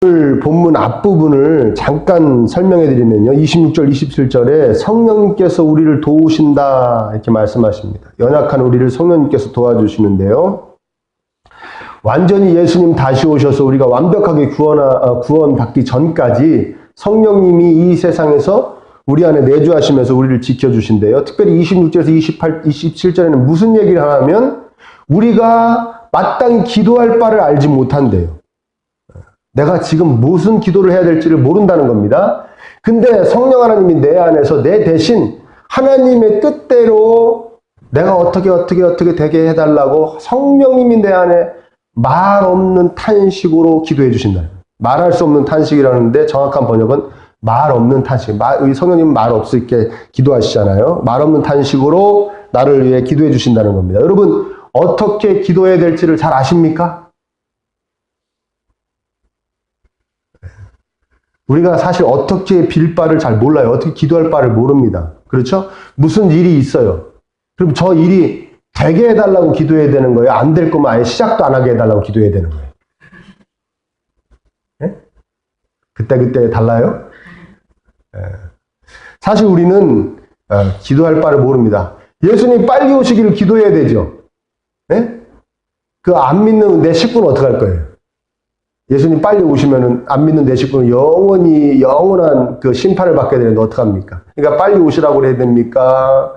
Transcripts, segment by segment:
오늘 본문 앞부분을 잠깐 설명해 드리면요. 26절, 27절에 성령님께서 우리를 도우신다 이렇게 말씀하십니다. 연약한 우리를 성령님께서 도와주시는데요. 완전히 예수님 다시 오셔서 우리가 완벽하게 구원받기 전까지 성령님이 이 세상에서 우리 안에 내주하시면서 우리를 지켜주신대요. 특별히 26절에서 27절에는 무슨 얘기를 하냐면 우리가 마땅히 기도할 바를 알지 못한대요. 내가 지금 무슨 기도를 해야 될지를 모른다는 겁니다. 근데 성령 하나님이 내 안에서 내 대신 하나님의 뜻대로 내가 어떻게 되게 해달라고 성령님이 내 안에 말 없는 탄식으로 기도해 주신다. 말할 수 없는 탄식이라는데 정확한 번역은 말 없는 탄식. 성령님은 말 없을게 기도하시잖아요. 말 없는 탄식으로 나를 위해 기도해 주신다는 겁니다. 여러분 어떻게 기도해야 될지를 잘 아십니까? 우리가 사실 어떻게 빌 바를 잘 몰라요. 어떻게 기도할 바를 모릅니다. 그렇죠? 무슨 일이 있어요. 그럼 저 일이 되게 해달라고 기도해야 되는 거예요? 안 될 거면 아예 시작도 안 하게 해달라고 기도해야 되는 거예요? 네? 그때 달라요? 네. 사실 우리는 기도할 바를 모릅니다. 예수님 빨리 오시기를 기도해야 되죠. 네? 그 안 믿는 내 식구는 어떻게 할 거예요? 예수님 빨리 오시면은 안 믿는 내 식구는 영원한 그 심판을 받게 되는데 어떡합니까? 그러니까 빨리 오시라고 해야 됩니까?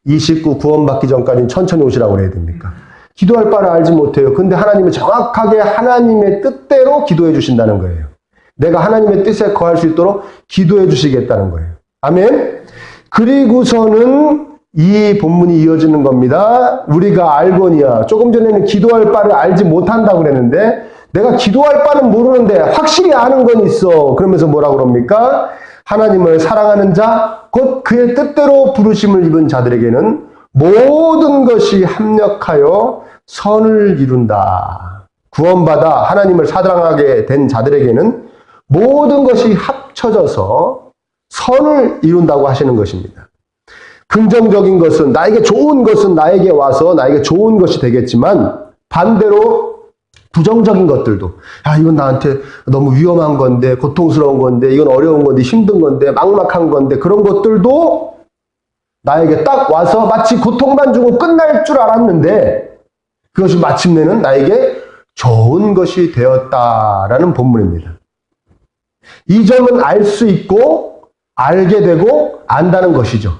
이 식구 구원받기 전까지는 천천히 오시라고 해야 됩니까? 기도할 바를 알지 못해요. 근데 하나님은 정확하게 하나님의 뜻대로 기도해 주신다는 거예요. 내가 하나님의 뜻에 거할 수 있도록 기도해 주시겠다는 거예요. 아멘? 그리고서는 이 본문이 이어지는 겁니다. 우리가 알거니와 조금 전에는 기도할 바를 알지 못한다고 그랬는데 내가 기도할 바는 모르는데 확실히 아는 건 있어. 그러면서 뭐라고 그럽니까? 하나님을 사랑하는 자, 곧 그의 뜻대로 부르심을 입은 자들에게는 모든 것이 합력하여 선을 이룬다. 구원받아 하나님을 사랑하게 된 자들에게는 모든 것이 합쳐져서 선을 이룬다고 하시는 것입니다. 긍정적인 것은 나에게 좋은 것은 나에게 와서 나에게 좋은 것이 되겠지만 반대로 부정적인 것들도 이건 나한테 너무 위험한 건데 고통스러운 건데 이건 어려운 건데 힘든 건데 막막한 건데 그런 것들도 나에게 딱 와서 마치 고통만 주고 끝날 줄 알았는데 그것이 마침내는 나에게 좋은 것이 되었다라는 본문입니다. 이 점은 알 수 있고 알게 되고 안다는 것이죠.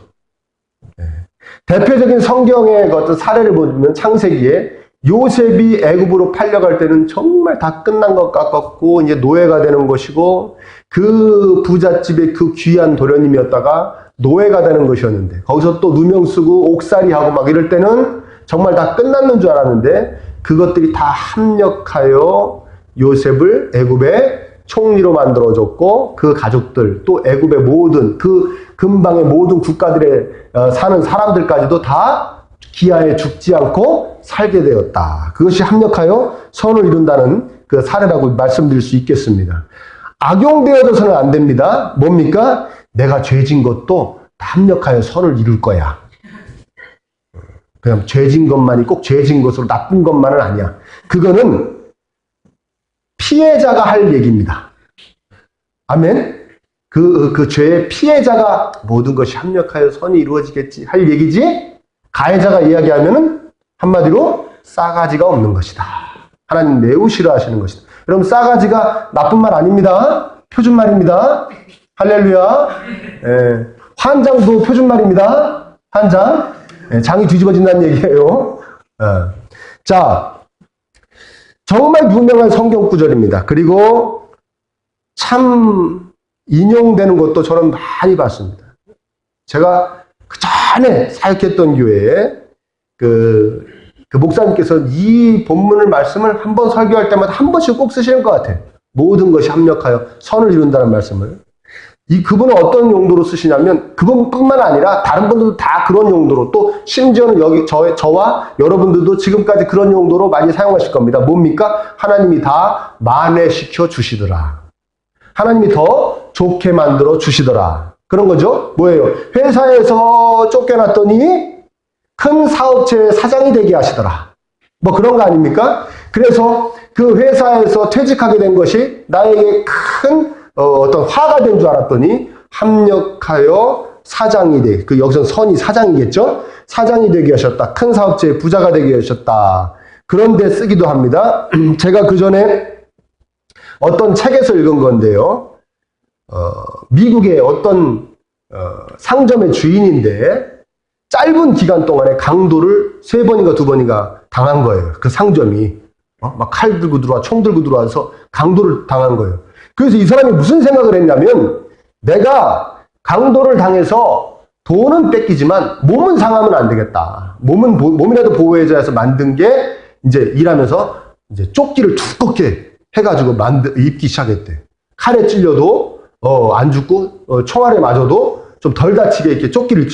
대표적인 성경의 어떤 사례를 보면 창세기에 요셉이 애굽으로 팔려갈 때는 정말 다 끝난 것 같았고 이제 노예가 되는 것이고 그 부잣집의 그 귀한 도련님이었다가 노예가 되는 것이었는데 거기서 또 누명 쓰고 옥살이하고 막 이럴 때는 정말 다 끝났는 줄 알았는데 그것들이 다 합력하여 요셉을 애굽의 총리로 만들어줬고 그 가족들 또 애굽의 모든 그 근방의 모든 국가들에 사는 사람들까지도 다 기아에 죽지 않고 살게 되었다. 그것이 합력하여 선을 이룬다는 그 사례라고 말씀드릴 수 있겠습니다. 악용되어져서는 안 됩니다. 뭡니까? 내가 죄진 것도 합력하여 선을 이룰 거야. 그냥 죄진 것만이 꼭 죄진 것으로 나쁜 것만은 아니야. 그거는 피해자가 할 얘기입니다. 아멘? 그 죄의 피해자가 모든 것이 합력하여 선이 이루어지겠지 할 얘기지 가해자가 이야기하면은 한마디로 싸가지가 없는 것이다. 하나님 매우 싫어하시는 것이다. 여러분 싸가지가 나쁜 말 아닙니다. 표준말입니다. 할렐루야. 환장도 표준말입니다. 환장. 장이 뒤집어진다는 얘기예요. 자, 정말 유명한 성경 구절입니다. 그리고 참 인용되는 것도 저는 많이 봤습니다. 제가 그 전에 사역했던 교회에 그 목사님께서 이 본문을 말씀을 한 번 설교할 때마다 한 번씩 꼭 쓰시는 것 같아요. 모든 것이 합력하여 선을 이룬다는 말씀을. 그분은 어떤 용도로 쓰시냐면 그분뿐만 아니라 다른 분들도 다 그런 용도로 또 심지어는 여기 저와 여러분들도 지금까지 그런 용도로 많이 사용하실 겁니다. 뭡니까? 하나님이 다 만회시켜 주시더라. 하나님이 더 좋게 만들어 주시더라. 그런 거죠. 뭐예요? 회사에서 쫓겨났더니 큰 사업체의 사장이 되게 하시더라. 뭐 그런 거 아닙니까? 그래서 그 회사에서 퇴직하게 된 것이 나에게 큰 어떤 화가 된 줄 알았더니 합력하여 사장이 돼. 그 여기서 선이 사장이겠죠? 사장이 되게 하셨다. 큰 사업체의 부자가 되게 하셨다. 그런데 쓰기도 합니다. 제가 그 전에 어떤 책에서 읽은 건데요. 미국의 어떤 상점의 주인인데 짧은 기간 동안에 강도를 3번인가 2번인가 당한 거예요. 그 상점이 막 칼 들고 들어와, 총 들고 들어와서 강도를 당한 거예요. 그래서 이 사람이 무슨 생각을 했냐면 내가 강도를 당해서 돈은 뺏기지만 몸은 상하면 안 되겠다. 몸이라도 보호해줘야 해서 만든 게 이제 일하면서 이제 조끼를 두껍게 해가지고 입기 시작했대. 칼에 찔려도 안 죽고 총알에 맞아도 좀 덜 다치게 이렇게 조끼를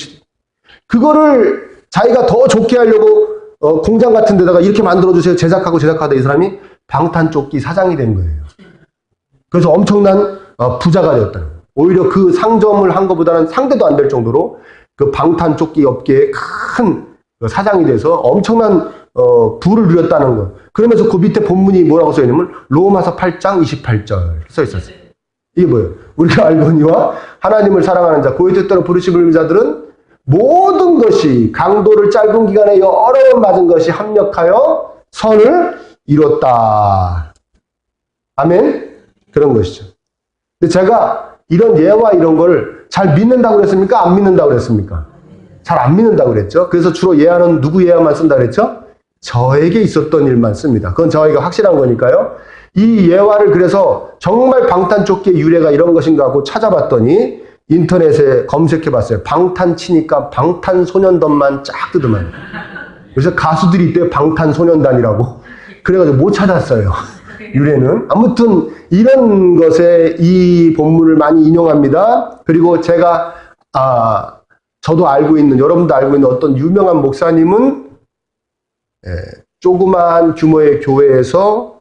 그거를 자기가 더 좋게 하려고 공장 같은 데다가 이렇게 만들어주세요. 제작하다 이 사람이 방탄조끼 사장이 된 거예요. 그래서 엄청난 부자가 되었다. 오히려 그 상점을 한 것보다는 상대도 안 될 정도로 그 방탄조끼 업계의 큰 사장이 돼서 엄청난 부를 누렸다는 거. 그러면서 그 밑에 본문이 뭐라고 써있냐면 로마서 8장 28절 써있었어요. 이게 뭐예요? 우리가 알거니와 하나님을 사랑하는 자, 고의 뜻대로 부르심을 입은 자들은 모든 것이 강도를 짧은 기간에 여러 번 맞은 것이 합력하여 선을 이뤘다. 아멘? 그런 것이죠. 근데 제가 이런 예와 이런 걸 잘 믿는다고 그랬습니까? 안 믿는다고 그랬습니까? 잘 안 믿는다고 그랬죠. 그래서 주로 예화는 누구 예화만 쓴다 그랬죠? 저에게 있었던 일만 씁니다. 그건 저에게 확실한 거니까요. 이 예화를 그래서 정말 방탄조끼의 유래가 이런 것인가 하고 찾아봤더니 인터넷에 검색해봤어요. 방탄 치니까 방탄소년단만 쫙 뜨더만. 그래서 가수들이 있대요. 방탄소년단이라고. 그래가지고 못 찾았어요. 유래는. 아무튼 이런 것에 이 본문을 많이 인용합니다. 그리고 제가 저도 알고 있는, 여러분도 알고 있는 어떤 유명한 목사님은 조그만 규모의 교회에서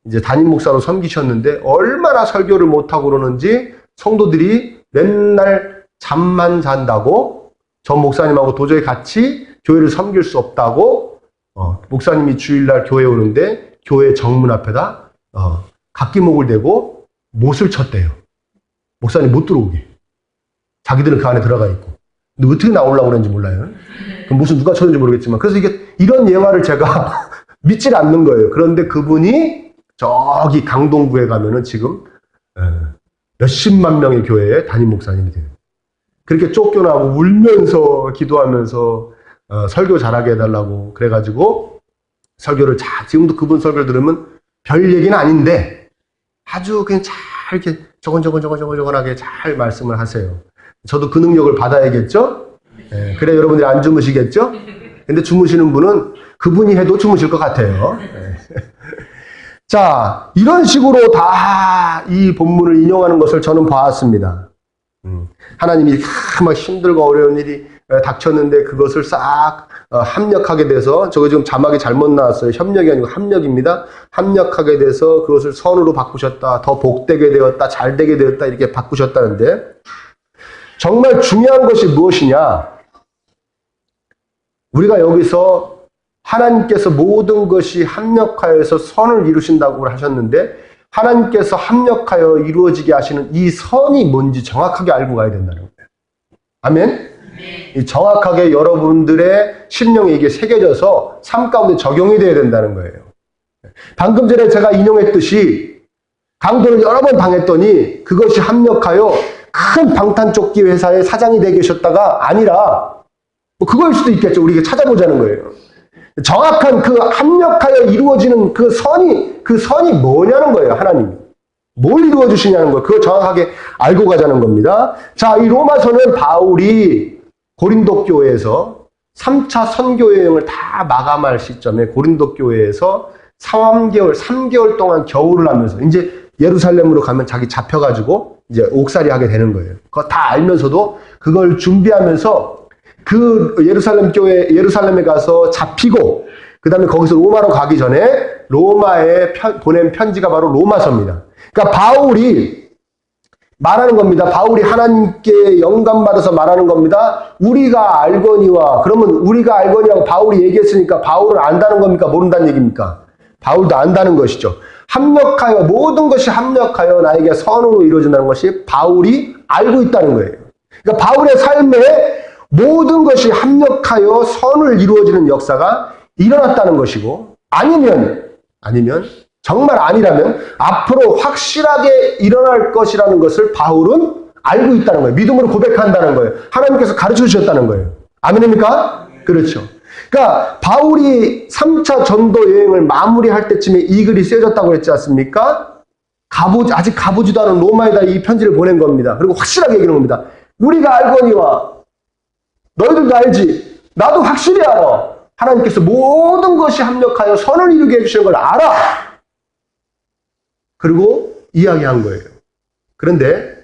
이제 담임 목사로 섬기셨는데 얼마나 설교를 못하고 그러는지 성도들이 맨날 잠만 잔다고 저 목사님하고 도저히 같이 교회를 섬길 수 없다고 목사님이 주일날 교회 오는데 교회 정문 앞에다 각기목을 대고 못을 쳤대요. 목사님 못 들어오게. 자기들은 그 안에 들어가 있고. 근데 어떻게 나오려고 그랬는지 몰라요. 무슨 누가 쳤는지 모르겠지만. 그래서 이런 예화를 제가 믿질 않는 거예요. 그런데 그분이 저기 강동구에 가면은 지금 몇십만 명의 교회에 담임 목사님이 돼요. 그렇게 쫓겨나고 울면서 기도하면서 설교 잘하게 해달라고 그래가지고 설교를 지금도 그분 설교를 들으면 별 얘기는 아닌데 아주 그냥 잘 이렇게 저건하게 잘 말씀을 하세요. 저도 그 능력을 받아야겠죠? 그래 여러분들이 안 주무시겠죠? 근데 주무시는 분은 그분이 해도 주무실 것 같아요. 자, 이런 식으로 다 이 본문을 인용하는 것을 저는 봐왔습니다. 하나님이 막 힘들고 어려운 일이 닥쳤는데 그것을 싹 합력하게 돼서, 저거 지금 자막이 잘못 나왔어요. 협력이 아니고 합력입니다. 합력하게 돼서 그것을 선으로 바꾸셨다. 더 복되게 되었다. 잘되게 되었다. 이렇게 바꾸셨다는데 정말 중요한 것이 무엇이냐? 우리가 여기서 하나님께서 모든 것이 합력하여서 선을 이루신다고 하셨는데 하나님께서 합력하여 이루어지게 하시는 이 선이 뭔지 정확하게 알고 가야 된다는 거예요. 아멘? 이 정확하게 여러분들의 심령에 이게 새겨져서 삶 가운데 적용이 돼야 된다는 거예요. 방금 전에 제가 인용했듯이 강도를 여러 번 당했더니 그것이 합력하여 큰 방탄조끼 회사의 사장이 되게 계셨다가 아니라 뭐 그거일 수도 있겠죠. 우리가 찾아보자는 거예요. 정확한 그 합력하여 이루어지는 그 선이 뭐냐는 거예요. 하나님이. 뭘 이루어 주시냐는 거예요. 그걸 정확하게 알고 가자는 겁니다. 자, 이 로마서는 바울이 고린도 교회에서 3차 선교 여행을 다 마감할 시점에 고린도 교회에서 3개월 동안 겨울을 하면서 이제 예루살렘으로 가면 자기 잡혀가지고 이제 옥살이 하게 되는 거예요. 그거 다 알면서도 그걸 준비하면서 그 예루살렘에 가서 잡히고, 그 다음에 거기서 로마로 가기 전에 로마에 보낸 편지가 바로 로마서입니다. 그러니까 바울이 말하는 겁니다. 바울이 하나님께 영감받아서 말하는 겁니다. 우리가 알거니와, 그러면 우리가 알거니라고 바울이 얘기했으니까 바울을 안다는 겁니까? 모른다는 얘기입니까? 바울도 안다는 것이죠. 합력하여, 모든 것이 합력하여 나에게 선으로 이루어진다는 것이 바울이 알고 있다는 거예요. 그러니까 바울의 삶에 모든 것이 합력하여 선을 이루어지는 역사가 일어났다는 것이고, 아니면 정말 아니라면 앞으로 확실하게 일어날 것이라는 것을 바울은 알고 있다는 거예요. 믿음으로 고백한다는 거예요. 하나님께서 가르쳐 주셨다는 거예요. 아멘입니까? 그렇죠. 그러니까 바울이 3차 전도 여행을 마무리할 때쯤에 이 글이 쓰여졌다고 했지 않습니까? 아직 가보지도 않은 로마에다 이 편지를 보낸 겁니다. 그리고 확실하게 얘기하는 겁니다. 우리가 알거니와 너희들도 알지. 나도 확실히 알아. 하나님께서 모든 것이 합력하여 선을 이루게 해주시는 걸 알아. 그리고 이야기한 거예요. 그런데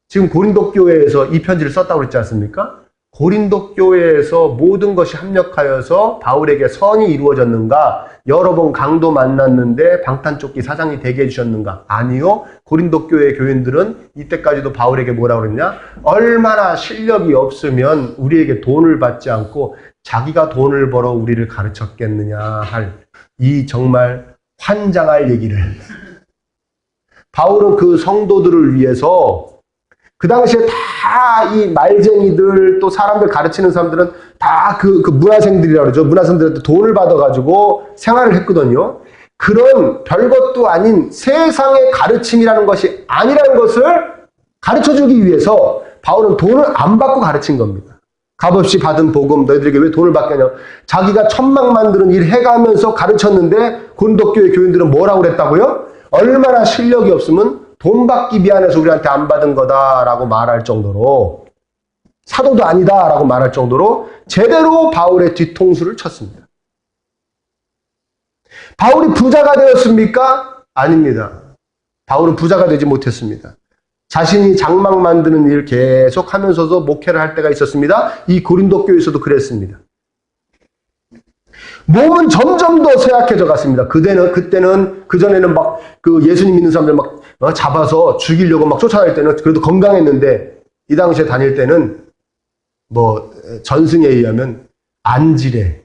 지금 고린도 교회에서 이 편지를 썼다고 그랬지 않습니까? 고린도 교회에서 모든 것이 합력하여서 바울에게 선이 이루어졌는가? 여러 번 강도 만났는데 방탄조끼 사장이 되게 해주셨는가? 아니요. 고린도 교회 교인들은 이때까지도 바울에게 뭐라고 그랬냐? 얼마나 실력이 없으면 우리에게 돈을 받지 않고 자기가 돈을 벌어 우리를 가르쳤겠느냐 할 이 정말 환장할 얘기를. 바울은 그 성도들을 위해서 그 당시에 다 이 말쟁이들 또 사람들 가르치는 사람들은 다 그 문화생들이라고 그러죠. 문화생들한테 돈을 받아가지고 생활을 했거든요. 그런 별것도 아닌 세상의 가르침이라는 것이 아니라는 것을 가르쳐주기 위해서 바울은 돈을 안 받고 가르친 겁니다. 값없이 받은 복음 너희들에게 왜 돈을 받겠냐. 자기가 천막 만드는 일 해가면서 가르쳤는데 고린도 교회 교인들은 뭐라고 그랬다고요? 얼마나 실력이 없으면 돈 받기 미안해서 우리한테 안 받은 거다라고 말할 정도로, 사도도 아니다라고 말할 정도로 제대로 바울의 뒤통수를 쳤습니다. 바울이 부자가 되었습니까? 아닙니다. 바울은 부자가 되지 못했습니다. 자신이 장막 만드는 일 계속 하면서도 목회를 할 때가 있었습니다. 이 고린도 교회에서도 그랬습니다. 몸은 점점 더 쇠약해져 갔습니다. 그때는 그전에는 막 그 예수님 믿는 사람들 막 잡아서 죽이려고 막 쫓아다닐 때는 그래도 건강했는데, 이 당시에 다닐 때는 뭐 전승에 의하면 안질에,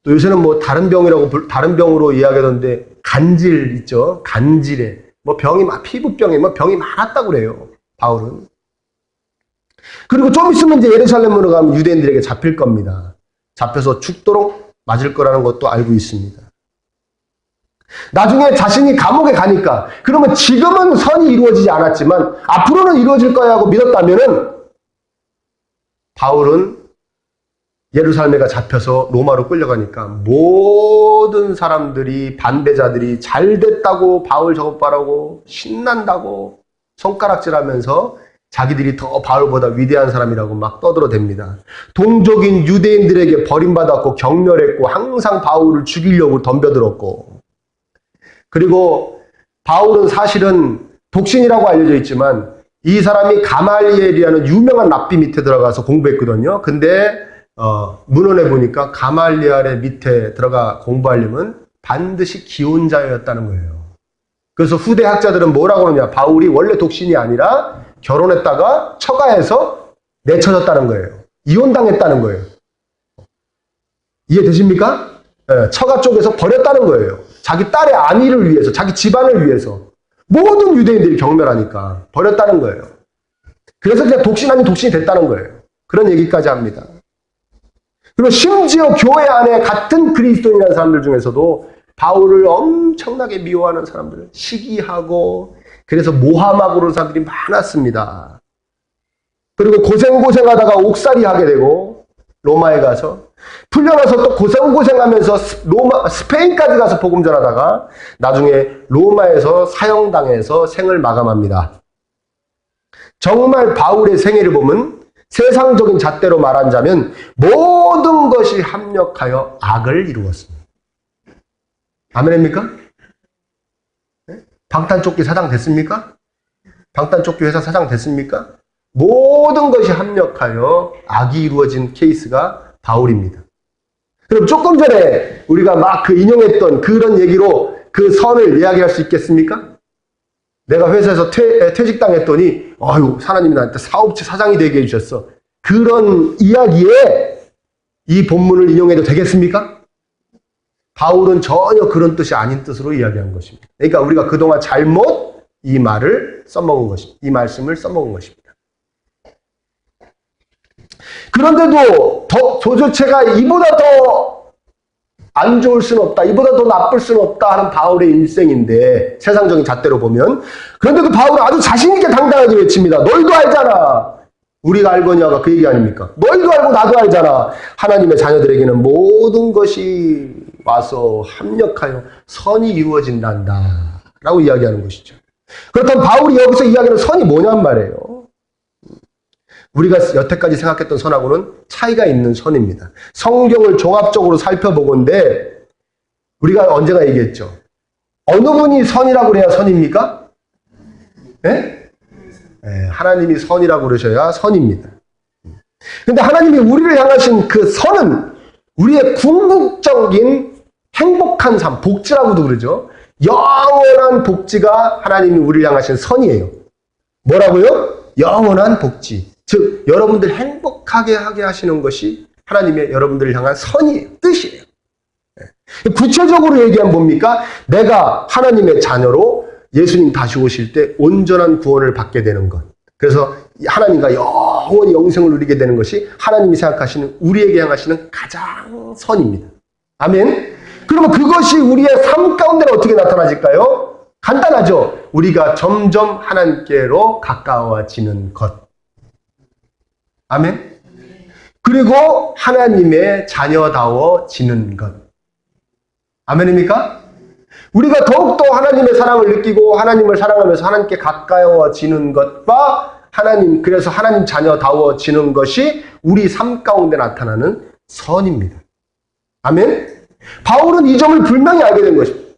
또 요새는 뭐 다른 병으로 이야기하던데 간질 있죠. 간질에 뭐 병이 막 피부병에 뭐 병이 많았다고 그래요. 바울은. 그리고 좀 있으면 이제 예루살렘으로 가면 유대인들에게 잡힐 겁니다. 잡혀서 죽도록 맞을 거라는 것도 알고 있습니다. 나중에 자신이 감옥에 가니까, 그러면 지금은 선이 이루어지지 않았지만 앞으로는 이루어질 거야 하고 믿었다면은, 바울은 예루살렘에 잡혀서 로마로 끌려가니까 모든 사람들이, 반대자들이 잘 됐다고 바울 저것 봐라고 신난다고 손가락질하면서 자기들이 더 바울보다 위대한 사람이라고 막 떠들어댑니다. 동족인 유대인들에게 버림받았고 경멸했고 항상 바울을 죽이려고 덤벼들었고, 그리고 바울은 사실은 독신이라고 알려져 있지만 이 사람이 가말리엘이라는 유명한 랍비 밑에 들어가서 공부했거든요. 근데 문헌에 보니까 가말리엘의 밑에 들어가 공부하려면 반드시 기혼자였다는 거예요. 그래서 후대 학자들은 뭐라고 하느냐, 바울이 원래 독신이 아니라 결혼했다가 처가해서 내쳐졌다는 거예요. 이혼당했다는 거예요. 이해되십니까? 네, 처가 쪽에서 버렸다는 거예요. 자기 딸의 안위를 위해서, 자기 집안을 위해서. 모든 유대인들이 경멸하니까 버렸다는 거예요. 그래서 그냥 독신 아닌 독신이 됐다는 거예요. 그런 얘기까지 합니다. 그리고 심지어 교회 안에 같은 그리스도인이라는 사람들 중에서도 바울을 엄청나게 미워하는 사람들을 시기하고, 그래서 모함하고 그런 사람들이 많았습니다. 그리고 고생하다가 옥살이 하게 되고, 로마에 가서 풀려나서 또 고생하면서 스페인까지 가서 복음 전하다가 나중에 로마에서 사형당해서 생을 마감합니다. 정말 바울의 생애를 보면 세상적인 잣대로 말하자면 모든 것이 합력하여 악을 이루었습니다. 아멘입니까? 방탄조끼 사장 됐습니까? 방탄조끼 회사 사장 됐습니까? 모든 것이 합력하여 악이 이루어진 케이스가 바울입니다. 그럼 조금 전에 우리가 막 인용했던 그런 얘기로 그 선을 이야기할 수 있겠습니까? 내가 회사에서 퇴직당했더니 아유, 하나님이 나한테 사업체 사장이 되게 해주셨어. 그런 이야기에 이 본문을 인용해도 되겠습니까? 바울은 전혀 그런 뜻이 아닌 뜻으로 이야기한 것입니다. 그러니까 우리가 그동안 잘못 이 말을 써먹은 것입니다. 이 말씀을 써먹은 것입니다. 그런데도 도저체가 이보다 더 안 좋을 수는 없다, 이보다 더 나쁠 수는 없다 하는 바울의 일생인데, 세상적인 잣대로 보면. 그런데도 바울은 아주 자신있게 당당하게 외칩니다. 너희도 알잖아. 우리가 알거냐가 그 얘기 아닙니까? 너희도 알고 나도 알잖아. 하나님의 자녀들에게는 모든 것이 와서 합력하여 선이 이루어진단다 라고 이야기하는 것이죠. 그렇다면 바울이 여기서 이야기하는 선이 뭐냔 말이에요. 우리가 여태까지 생각했던 선하고는 차이가 있는 선입니다. 성경을 종합적으로 살펴보건대 우리가 언제나 얘기했죠. 어느 분이 선이라고 그래야 선입니까? 네? 네, 하나님이 선이라고 그러셔야 선입니다. 근데 하나님이 우리를 향하신 그 선은 우리의 궁극적인 행복한 삶, 복지라고도 그러죠. 영원한 복지가 하나님이 우리를 향하신 선이에요. 뭐라고요? 영원한 복지. 즉 여러분들 행복하게 하게 하시는 것이 하나님의 여러분들을 향한 선이에요. 뜻이에요. 구체적으로 얘기하면 뭡니까? 내가 하나님의 자녀로 예수님 다시 오실 때 온전한 구원을 받게 되는 것. 그래서 하나님과 영원히 영생을 누리게 되는 것이 하나님이 생각하시는, 우리에게 향하시는 가장 선입니다. 아멘. 그러면 그것이 우리의 삶 가운데는 어떻게 나타나질까요? 간단하죠. 우리가 점점 하나님께로 가까워지는 것. 아멘. 그리고 하나님의 자녀다워지는 것. 아멘입니까? 우리가 더욱더 하나님의 사랑을 느끼고 하나님을 사랑하면서 하나님께 가까워지는 것과 그래서 하나님 자녀다워지는 것이 우리 삶 가운데 나타나는 선입니다. 아멘. 바울은 이 점을 분명히 알게 된 것입니다.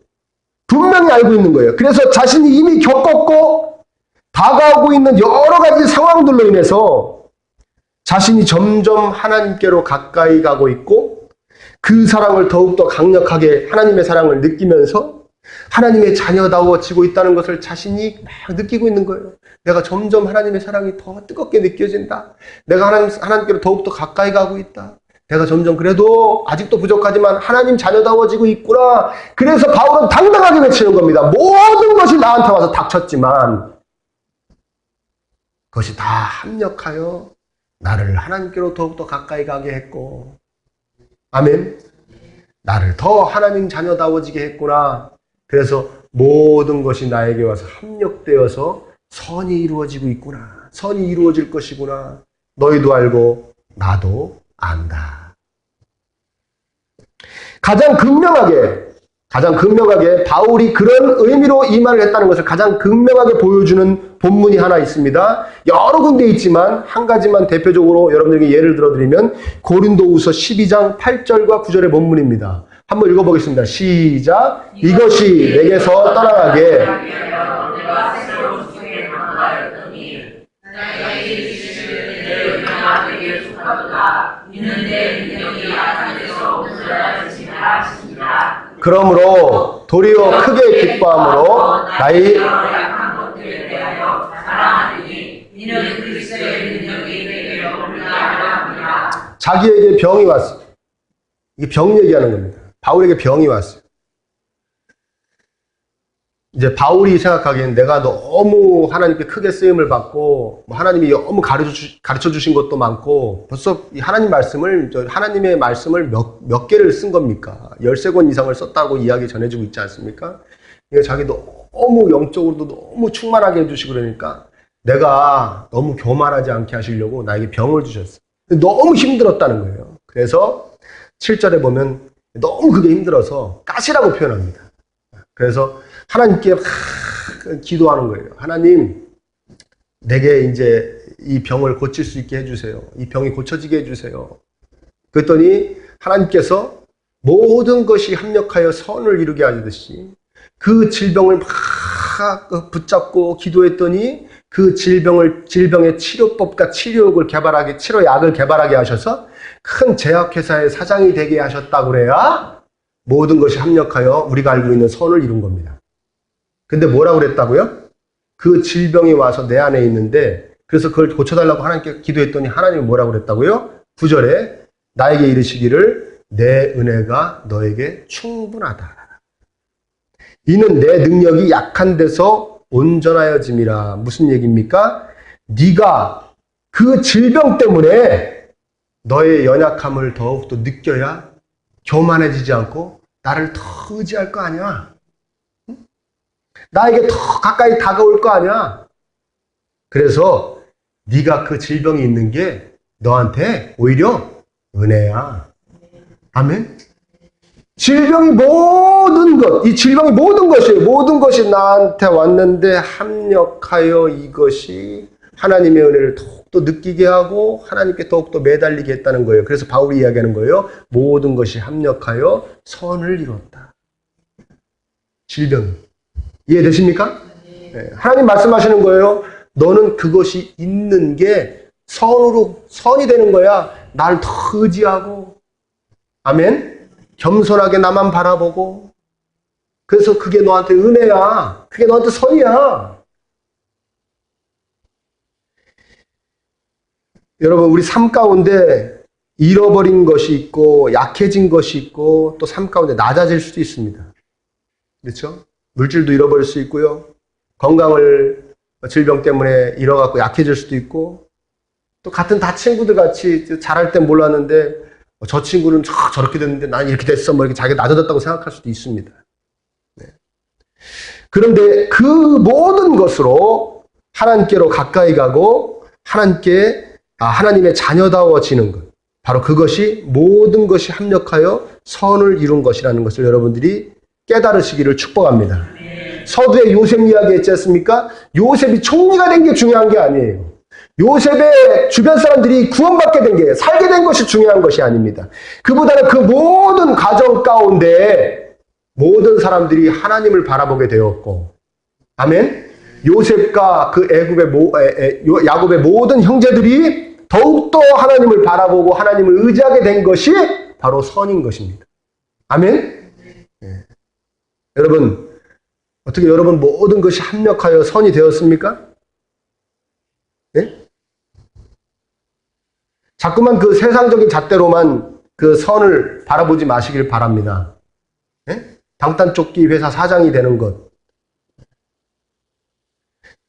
분명히 알고 있는 거예요. 그래서 자신이 이미 겪었고 다가오고 있는 여러 가지 상황들로 인해서 자신이 점점 하나님께로 가까이 가고 있고 그 사랑을 더욱더 강력하게 하나님의 사랑을 느끼면서 하나님의 자녀다워지고 있다는 것을 자신이 막 느끼고 있는 거예요. 내가 점점 하나님의 사랑이 더 뜨겁게 느껴진다. 내가 하나님께로 더욱더 가까이 가고 있다. 내가 점점 그래도 아직도 부족하지만 하나님 자녀다워지고 있구나. 그래서 바울은 당당하게 외치는 겁니다. 모든 것이 나한테 와서 닥쳤지만 그것이 다 합력하여 나를 하나님께로 더욱더 가까이 가게 했고, 아멘. 나를 더 하나님 자녀다워지게 했구나. 그래서 모든 것이 나에게 와서 합력되어서 선이 이루어지고 있구나. 선이 이루어질 것이구나. 너희도 알고 나도 안다. 가장 극명하게 바울이 그런 의미로 이 말을 했다는 것을 가장 극명하게 보여주는 본문이 하나 있습니다. 여러 군데 있지만 한 가지만 대표적으로 여러분에게 예를 들어드리면 고린도후서 12장 8절과 9절의 본문입니다. 한번 읽어보겠습니다. 시작. 이것이 내게서 떠나가게 그러므로 도리어 크게 기뻐함으로 나의 자기에게 병이 왔어요. 이게 병 얘기하는 겁니다. 바울에게 병이 왔어요. 이제 바울이 생각하기엔 내가 너무 하나님께 크게 쓰임을 받고 하나님이 너무 가르쳐 주신 것도 많고 벌써 하나님의 말씀을 몇 개를 쓴 겁니까? 13권 이상을 썼다고 이야기 전해주고 있지 않습니까? 자기 너무 영적으로도 너무 충만하게 해주시고 그러니까 내가 너무 교만하지 않게 하시려고 나에게 병을 주셨어요. 너무 힘들었다는 거예요. 그래서 7절에 보면 너무 그게 힘들어서 가시라고 표현합니다. 그래서 하나님께 기도하는 거예요. 하나님, 내게 이제 이 병을 고칠 수 있게 해주세요. 이 병이 고쳐지게 해주세요. 그랬더니 하나님께서 모든 것이 합력하여 선을 이루게 하듯이 그 질병을 막 붙잡고 기도했더니 그 질병의 치료법과 치료약을 개발하게 하셔서 큰 제약회사의 사장이 되게 하셨다고 그래야 모든 것이 합력하여 우리가 알고 있는 선을 이룬 겁니다. 근데 뭐라고 그랬다고요? 그 질병이 와서 내 안에 있는데 그래서 그걸 고쳐달라고 하나님께 기도했더니 하나님이 뭐라고 그랬다고요? 9절에 나에게 이르시기를 내 은혜가 너에게 충분하다. 이는 내 능력이 약한 데서 온전하여짐이라. 무슨 얘기입니까? 네가 그 질병 때문에 너의 연약함을 더욱더 느껴야 교만해지지 않고 나를 더 의지할 거 아니야. 나에게 더 가까이 다가올 거 아니야. 그래서 네가 그 질병이 있는 게 너한테 오히려 은혜야. 아멘. 질병이 모든 것, 이 질병이 모든 것이에요. 모든 것이 나한테 왔는데 합력하여 이것이 하나님의 은혜를 더욱더 느끼게 하고 하나님께 더욱더 매달리게 했다는 거예요. 그래서 바울이 이야기하는 거예요. 모든 것이 합력하여 선을 이뤘다. 질병. 이해되십니까? 네. 하나님 말씀하시는 거예요. 너는 그것이 있는 게 선이 되는 거야. 날 더 의지하고. 아멘. 겸손하게 나만 바라보고. 그래서 그게 너한테 은혜야. 그게 너한테 선이야. 여러분, 우리 삶 가운데 잃어버린 것이 있고 약해진 것이 있고 또 삶 가운데 낮아질 수도 있습니다. 그렇죠? 물질도 잃어버릴 수 있고요. 건강을 질병 때문에 잃어갖고 약해질 수도 있고 또 같은 다 친구들 같이 잘할 땐 몰랐는데 저 친구는 저렇게 됐는데 난 이렇게 됐어. 뭐 이렇게 자기가 낮아졌다고 생각할 수도 있습니다. 네. 그런데 그 모든 것으로 하나님께로 가까이 가고 하나님의 자녀다워지는 것. 바로 그것이 모든 것이 합력하여 선을 이룬 것이라는 것을 여러분들이 깨달으시기를 축복합니다. 서두에 요셉 이야기 했지 않습니까? 요셉이 총리가 된 게 중요한 게 아니에요. 요셉의 주변 사람들이 구원받게 된 게, 살게 된 것이 중요한 것이 아닙니다. 그보다는 그 모든 과정 가운데 모든 사람들이 하나님을 바라보게 되었고, 아멘? 요셉과 그 야곱의 모든 형제들이 더욱더 하나님을 바라보고 하나님을 의지하게 된 것이 바로 선인 것입니다. 아멘? 네. 여러분, 어떻게 여러분 모든 것이 합력하여 선이 되었습니까? 네? 자꾸만 그 세상적인 잣대로만 그 선을 바라보지 마시길 바랍니다. 네? 방탄조끼 회사 사장이 되는 것.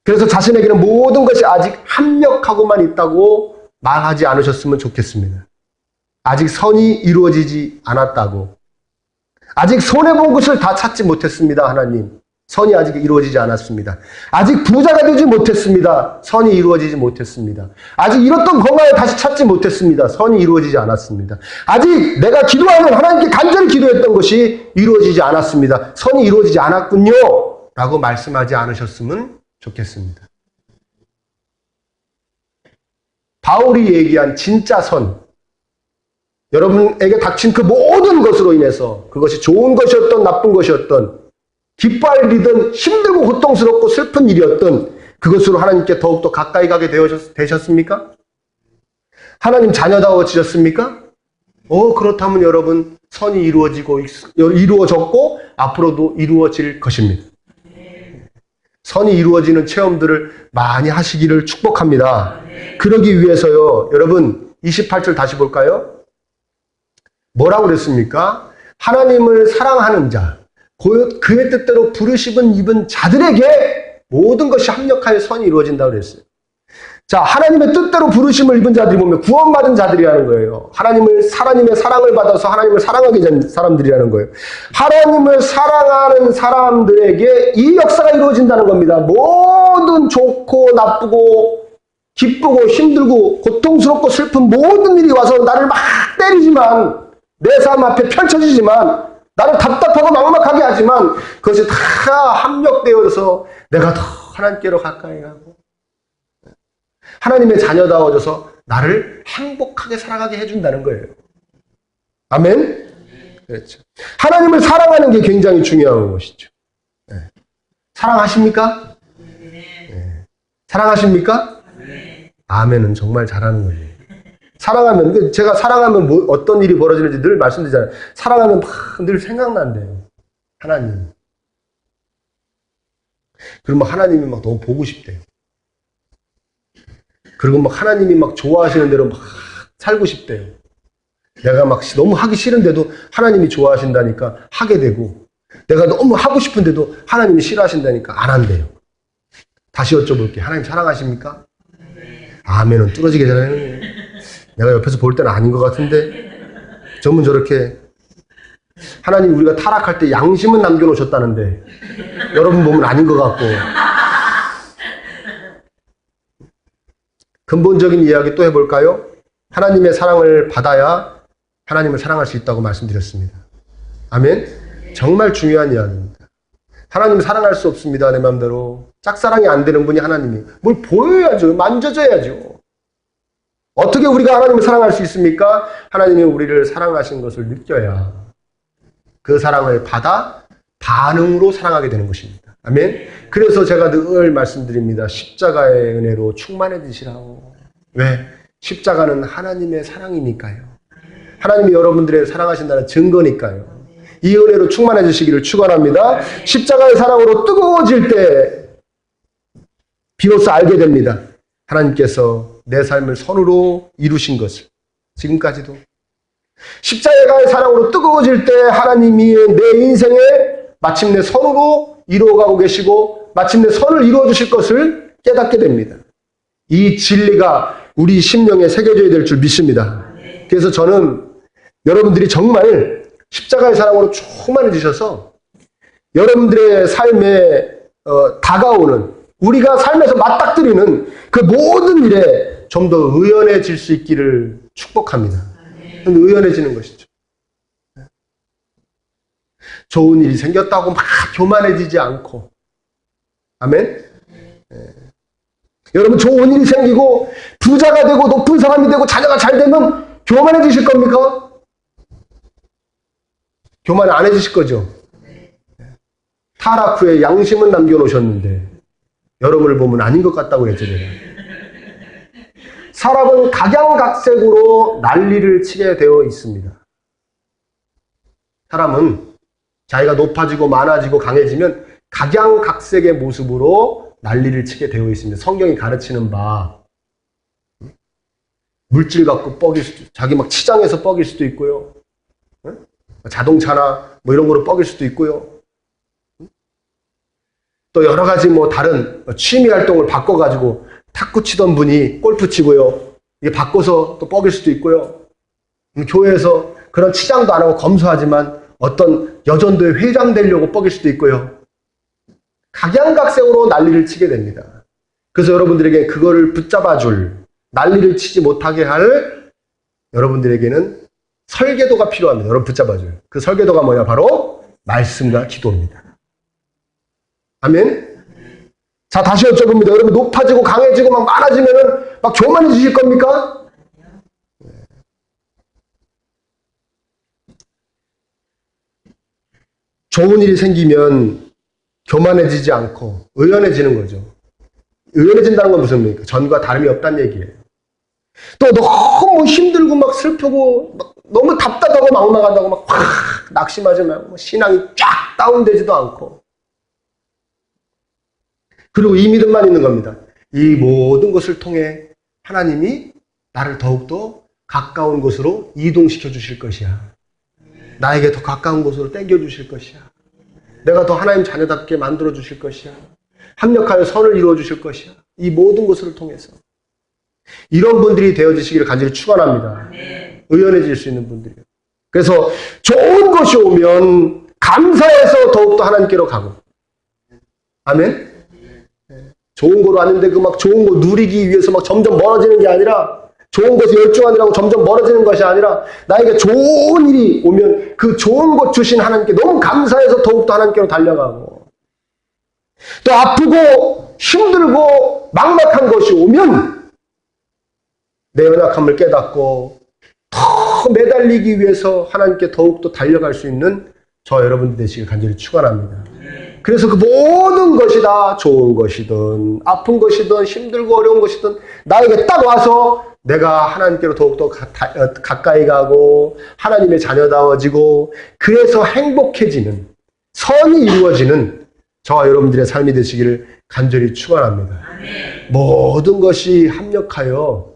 그래서 자신에게는 모든 것이 아직 합력하고만 있다고 말하지 않으셨으면 좋겠습니다. 아직 선이 이루어지지 않았다고. 아직 손해본 것을 다 찾지 못했습니다, 하나님. 선이 아직 이루어지지 않았습니다. 아직 부자가 되지 못했습니다. 선이 이루어지지 못했습니다. 아직 잃었던 건강을 다시 찾지 못했습니다. 선이 이루어지지 않았습니다. 아직 내가 기도하는 하나님께 간절히 기도했던 것이 이루어지지 않았습니다. 선이 이루어지지 않았군요. 라고 말씀하지 않으셨으면 좋겠습니다. 바울이 얘기한 진짜 선, 여러분에게 닥친 그 모든 것으로 인해서 그것이 좋은 것이었던 나쁜 것이었던 기뻐할 일이든 힘들고 고통스럽고 슬픈 일이었던 그것으로 하나님께 더욱더 가까이 가게 되셨습니까? 하나님 자녀다워지셨습니까? 그렇다면 여러분 선이 이루어졌고 앞으로도 이루어질 것입니다. 선이 이루어지는 체험들을 많이 하시기를 축복합니다. 그러기 위해서요. 여러분 28절 다시 볼까요? 뭐라고 그랬습니까? 하나님을 사랑하는 자, 그의 뜻대로 부르심은 입은 자들에게 모든 것이 합력하여 선이 이루어진다고 그랬어요. 자, 하나님의 뜻대로 부르심을 입은 자들이 보면 구원받은 자들이라는 거예요. 하나님의 사랑을 받아서 하나님을 사랑하게 된 사람들이라는 거예요. 하나님을 사랑하는 사람들에게 이 역사가 이루어진다는 겁니다. 모든 좋고 나쁘고 기쁘고 힘들고 고통스럽고 슬픈 모든 일이 와서 나를 막 때리지만 내 삶 앞에 펼쳐지지만 나를 답답하고 막막하게 하지만 그것이 다 합력되어서 내가 더 하나님께로 가까이 가고 하나님의 자녀다워져서 나를 행복하게 살아가게 해준다는 거예요. 아멘? 그렇죠. 하나님을 사랑하는 게 굉장히 중요한 것이죠. 네. 사랑하십니까? 네. 사랑하십니까? 아멘은 정말 잘하는 거예요. 사랑하면, 제가 사랑하면 어떤 일이 벌어지는지 늘 말씀드리잖아요. 사랑하면 막 늘 생각난대요. 하나님. 그러면 하나님이 막 너무 보고 싶대요. 그리고 막 하나님이 막 좋아하시는 대로 막 살고 싶대요. 내가 막 너무 하기 싫은데도 하나님이 좋아하신다니까 하게 되고, 내가 너무 하고 싶은데도 하나님이 싫어하신다니까 안 한대요. 다시 여쭤볼게요. 하나님 사랑하십니까? 아멘은 뚫어지게 잘하네. 내가 옆에서 볼 때는 아닌 것 같은데 전문 저렇게. 하나님 우리가 타락할 때 양심은 남겨놓으셨다는데 여러분 보면 아닌 것 같고. 근본적인 이야기 또 해볼까요? 하나님의 사랑을 받아야 하나님을 사랑할 수 있다고 말씀드렸습니다. 아멘? 정말 중요한 이야기입니다. 하나님을 사랑할 수 없습니다. 내 마음대로. 짝사랑이 안 되는 분이 하나님이. 뭘 보여야죠. 만져줘야죠. 어떻게 우리가 하나님을 사랑할 수 있습니까? 하나님이 우리를 사랑하신 것을 느껴야 그 사랑을 받아 반응으로 사랑하게 되는 것입니다. 아멘? 그래서 제가 늘 말씀드립니다. 십자가의 은혜로 충만해지시라고. 왜? 십자가는 하나님의 사랑이니까요. 하나님이 여러분들의 사랑하신다는 증거니까요. 이 은혜로 충만해지시기를 축원합니다. 십자가의 사랑으로 뜨거워질 때 비로소 알게 됩니다. 하나님께서 내 삶을 선으로 이루신 것을. 지금까지도 십자가의 사랑으로 뜨거워질 때 하나님이 내 인생에 마침내 선으로 이루어가고 계시고 마침내 선을 이루어 주실 것을 깨닫게 됩니다. 이 진리가 우리 심령에 새겨져야 될 줄 믿습니다. 그래서 저는 여러분들이 정말 십자가의 사랑으로 충만해지셔서 여러분들의 삶에 다가오는, 우리가 삶에서 맞닥뜨리는 그 모든 일에 좀 더 의연해질 수 있기를 축복합니다. 의연해지는 것이죠. 좋은 일이 생겼다고 막 교만해지지 않고. 아멘? 여러분, 좋은 일이 생기고 부자가 되고 높은 사람이 되고 자녀가 잘 되면 교만해지실 겁니까? 교만 안 해주실 거죠? 타락 후에 양심은 남겨놓으셨는데 여러분을 보면 아닌 것 같다고 했죠. 사람은 각양각색으로 난리를 치게 되어 있습니다. 사람은 자기가 높아지고 많아지고 강해지면 각양각색의 모습으로 난리를 치게 되어 있습니다. 성경이 가르치는 바 물질 갖고 뻐길 수도 있고, 자기 막 치장해서 뻐길 수도 있고요. 자동차나 뭐 이런 거로 뻐길 수도 있고요. 또 여러 가지 뭐 다른 취미 활동을 바꿔가지고 탁구 치던 분이 골프 치고요. 이게 바꿔서 또 뻐길 수도 있고요. 교회에서 그런 치장도 안 하고 검소하지만 어떤 여전도의 회장 되려고 뻐길 수도 있고요. 각양각색으로 난리를 치게 됩니다. 그래서 여러분들에게 그거를 붙잡아줄, 난리를 치지 못하게 할 여러분들에게는 설계도가 필요합니다. 여러분 붙잡아줄. 그 설계도가 뭐냐? 바로 말씀과 기도입니다. 아멘? 자, 다시 여쭤봅니다. 여러분 높아지고 강해지고 막 많아지면은 막 교만해지실 겁니까? 좋은 일이 생기면 교만해지지 않고 의연해지는 거죠. 의연해진다는 건 무슨 의미입니까? 전과 다름이 없다는 얘기예요. 또 너무 힘들고 막 슬프고 막 너무 답답하고 막막하다고 막 확 낙심하지 말고 신앙이 쫙 다운되지도 않고, 그리고 이 믿음만 있는 겁니다. 이 모든 것을 통해 하나님이 나를 더욱더 가까운 곳으로 이동시켜 주실 것이야. 나에게 더 가까운 곳으로 땡겨 주실 것이야. 내가 더 하나님 자녀답게 만들어 주실 것이야. 합력하여 선을 이루어 주실 것이야. 이 모든 것을 통해서. 이런 분들이 되어지시기를 간절히 축원합니다. 의연해질 수 있는 분들이요. 그래서 좋은 것이 오면 감사해서 더욱더 하나님께로 가고. 아멘? 좋은 거로 왔는데 그 막 좋은 거 누리기 위해서 막 점점 멀어지는 게 아니라, 좋은 것에 열중하느라고 점점 멀어지는 것이 아니라, 나에게 좋은 일이 오면 그 좋은 것 주신 하나님께 너무 감사해서 더욱더 하나님께로 달려가고, 또 아프고 힘들고 막막한 것이 오면 내 연약함을 깨닫고 더 매달리기 위해서 하나님께 더욱더 달려갈 수 있는 저 여러분들 되시길 간절히 축원합니다. 그래서 그 모든 것이 다 좋은 것이든 아픈 것이든 힘들고 어려운 것이든 나에게 딱 와서 내가 하나님께로 더욱더 가까이 가고 하나님의 자녀다워지고, 그래서 행복해지는, 선이 이루어지는 저와 여러분들의 삶이 되시기를 간절히 축원합니다. 모든 것이 합력하여,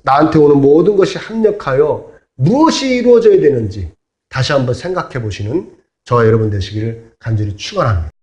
나한테 오는 모든 것이 합력하여 무엇이 이루어져야 되는지 다시 한번 생각해 보시는 저와 여러분 되시기를 간절히 축원합니다.